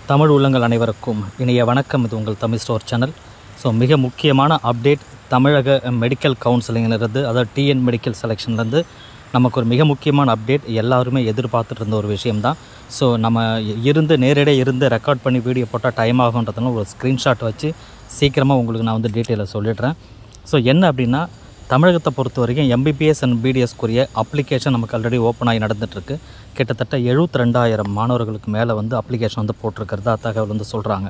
தமிழ் உள்ளங்கள் அனைவருக்கும் இனிய வணக்கம். இது உங்கள் தமிழ் ஸ்டோர் சேனல். ஸோ மிக முக்கியமான அப்டேட் தமிழக மெடிக்கல் கவுன்சிலிங்கிலிருந்து, அதாவது டிஎன் மெடிக்கல் செலெக்ஷன்லேருந்து நமக்கு ஒரு மிக முக்கியமான அப்டேட். எல்லாருமே எதிர்பார்த்துட்டு இருந்த ஒரு விஷயம்தான். ஸோ நம்ம நேரடியாக இருந்து ரெக்கார்ட் பண்ணி வீடியோ போட்டால் டைம் ஆகுன்றதுனால ஒரு ஸ்க்ரீன்ஷாட் வச்சு சீக்கிரமாக உங்களுக்கு நான் டீட்டெயிலை சொல்லிடுறேன். ஸோ என்ன அப்படின்னா, தமிழகத்தை பொறுத்த வரைக்கும் எம்பிபிஎஸ் அண்ட் பிடிஎஸ்க்குரிய அப்ளிகேஷன் நமக்கு ஆல்ரெடி ஓப்பன் ஆகி நடந்துகிட்ருக்கு. கிட்டத்தட்ட 72,000 மாணவர்களுக்கு மேலே அப்ளிகேஷன் போட்டிருக்கிறதா தகவல் சொல்கிறாங்க.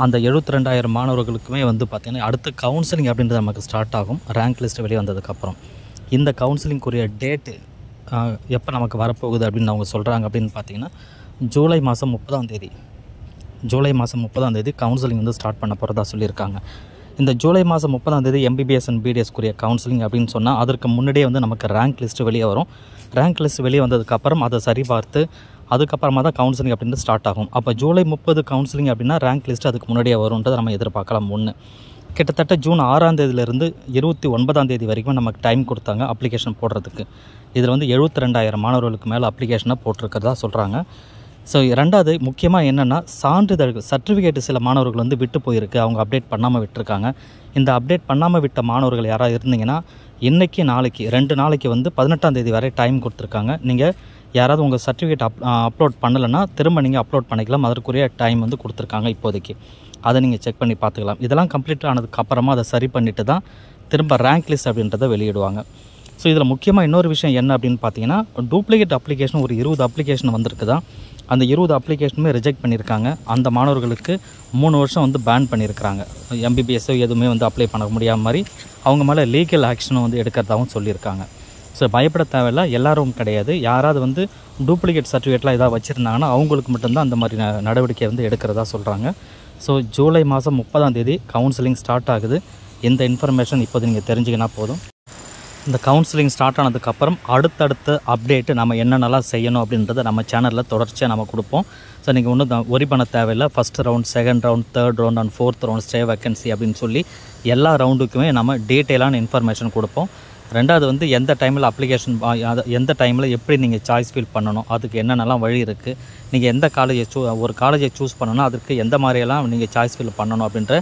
அந்த 72,000 மாணவர்களுக்குமே பார்த்திங்கன்னா அடுத்த கவுன்சிலிங் அப்படின்றது நமக்கு ஸ்டார்ட் ஆகும். ரேங்க் லிஸ்ட் வெளியே வந்ததுக்கப்புறம் இந்த கவுன்சிலிங்குரிய டேட்டு எப்போ நமக்கு வரப்போகுது அப்படின்னு அவங்க சொல்கிறாங்க அப்படின்னு பார்த்திங்கன்னா, ஜூலை மாதம் 30 கவுன்சிலிங் ஸ்டார்ட் பண்ண போகிறதா சொல்லியிருக்காங்க. இந்த ஜூலை மாதம் 30 எம்பிபிஎஸ் அண்ட் பிடிஎஸ்க்குரிய கவுன்சிலிங் அப்படின்னு சொன்னால், அதற்கு முன்னாடியே நமக்கு ரேங்க் லிஸ்ட்டு வெளியே வரும். ரேங்க் லிஸ்ட் வெளியே வந்ததுக்கப்புறம் அதை சரிபார்த்து அதுக்கப்புறமா தான் கவுன்சிலிங் அப்படின்றது ஸ்டார்ட் ஆகும். அப்போ ஜூலை 30 கவுன்சிலிங் அப்படின்னா ரேங்க் லிஸ்ட்டு அதுக்கு முன்னாடியே வரும்ன்றதை நம்ம எதிர்பார்க்கலாம். கிட்டத்தட்ட ஜூன் 6ஆம் தேதியிலிருந்து 29ஆம் தேதி வரைக்கும் நமக்கு டைம் கொடுத்தாங்க அப்ளிகேஷன் போடுறதுக்கு. இதில் 72,000 மாணவர்களுக்கு மேலே அப்ளிகேஷனை போட்டிருக்கிறதா சொல்கிறாங்க. ஸோ ரெண்டாவது முக்கியமாக என்னென்னா, சான்றிதழ்கள் சர்டிஃபிகேட்டு சில மாணவர்கள் விட்டு போயிருக்கு. அவங்க அப்டேட் பண்ணாமல் விட்டுருக்காங்க. இந்த அப்டேட் பண்ணாமல் விட்ட மாணவர்கள் யாராவது இருந்தீங்கன்னா, இன்றைக்கி நாளைக்கு 2 நாளைக்கு 18ஆம் தேதி வரை டைம் கொடுத்துருக்காங்க. நீங்கள் யாராவது உங்கள் சர்டிஃபிகேட் அப்லோட் பண்ணலைன்னா திரும்ப நீங்கள் அப்லோட் பண்ணிக்கலாம். அதற்குரிய டைம் கொடுத்துருக்காங்க இப்போதைக்கு. அதை நீங்கள் செக் பண்ணி பார்த்துக்கலாம். இதெல்லாம் கம்ப்ளீட் ஆனதுக்கப்புறமா அதை சரி பண்ணிவிட்டு தான் திரும்ப ரேங்க் லிஸ்ட் அப்படின்றத வெளியிடுவாங்க. ஸோ இதில் முக்கியமாக இன்னொரு விஷயம் என்ன அப்படின்னு பார்த்தீங்கன்னா, டூப்ளிகேட் அப்ளிகேஷன் ஒரு 20 அப்ளிகேஷன் வந்திருக்குதான். அந்த 20 அப்ளிகேஷனுமே ரிஜெக்ட் பண்ணியிருக்காங்க. அந்த மாணவர்களுக்கு 3 வருஷம் பேன் பண்ணியிருக்கிறாங்க. எம்பிபிஎஸ்ஸோ எதுவுமே அப்ளை பண்ண முடியாத மாதிரி அவங்க மேலே லீகல் ஆக்ஷனும் எடுக்கிறதாகவும் சொல்லியிருக்காங்க. ஸோ பயப்பட தேவையில்லை, எல்லாரும் கிடையாது. யாராவது டூப்ளிகேட் சர்டிஃபிகேட்லாம் ஏதாவது வச்சுருந்தாங்கன்னா அவங்களுக்கு மட்டும்தான் அந்த மாதிரி நடவடிக்கை எடுக்கிறதா சொல்கிறாங்க. ஸோ ஜூலை மாதம் 30ஆம் தேதி கவுன்சிலிங் ஸ்டார்ட் ஆகுது. இந்த இன்ஃபர்மேஷன் இப்போது நீங்கள் தெரிஞ்சுக்கினா போதும். இந்த கவுன்சிலிங் ஸ்டார்ட் ஆனதுக்கப்புறம் அடுத்தடுத்த அப்டேட்டு நம்ம என்னென்னலாம் செய்யணும் அப்படின்றத நம்ம சேனலில் தொடர்ச்சியாக நம்ம கொடுப்போம். ஸோ நீங்கள் ஒன்றும் ஒரி பண்ண தேவையில்லை. First round, second round, third round and fourth round stay vacancy அப்படின்னு சொல்லி எல்லா ரவுண்டுக்குமே நம்ம டீட்டெயிலான இன்ஃபர்மேஷன் கொடுப்போம். ரெண்டாவது எந்த டைமில் அப்ளிகேஷன், எந்த டைமில் எப்படி நீங்கள் சாய்ஸ் ஃபில் பண்ணணும், அதுக்கு என்னென்னலாம் வழி இருக்குது, நீங்கள் எந்த ஒரு காலேஜை சூஸ் பண்ணணும், அதுக்கு எந்த மாதிரியெல்லாம் நீங்கள் சாய்ஸ் ஃபில் பண்ணணும் அப்படின்ற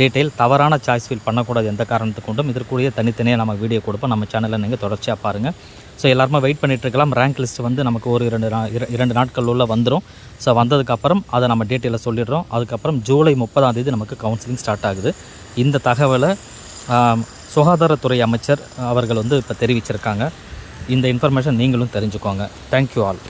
டீட்டெயில். தவறான சாய்ஸ் ஃபில் பண்ணக்கூடாது எந்த காரணத்துக்கு கொண்டும். இதற்குரிய தனித்தனியாக நம்ம வீடியோ கொடுப்போம். நம்ம சேனலில் நீங்கள் தொடர்ச்சியாக பாருங்கள். ஸோ எல்லாருமே வெயிட் பண்ணிகிட்ருக்கலாம். ரேங்க் லிஸ்ட் நமக்கு ஒரு 2 நாட்கள் உள்ள வந்துடும். ஸோ வந்ததுக்கப்புறம் அதை நம்ம டீட்டெயிலை சொல்லிடுறோம். அதுக்கப்புறம் ஜூலை 30ஆம் தேதி நமக்கு கவுன்சிலிங் ஸ்டார்ட் ஆகுது. இந்த தகவலை சுகாதாரத்துறை அமைச்சர் அவர்கள் இப்போ தெரிவிச்சிருக்காங்க. இந்த இன்ஃபர்மேஷன் நீங்களும் தெரிஞ்சுக்கோங்க. Thank you all.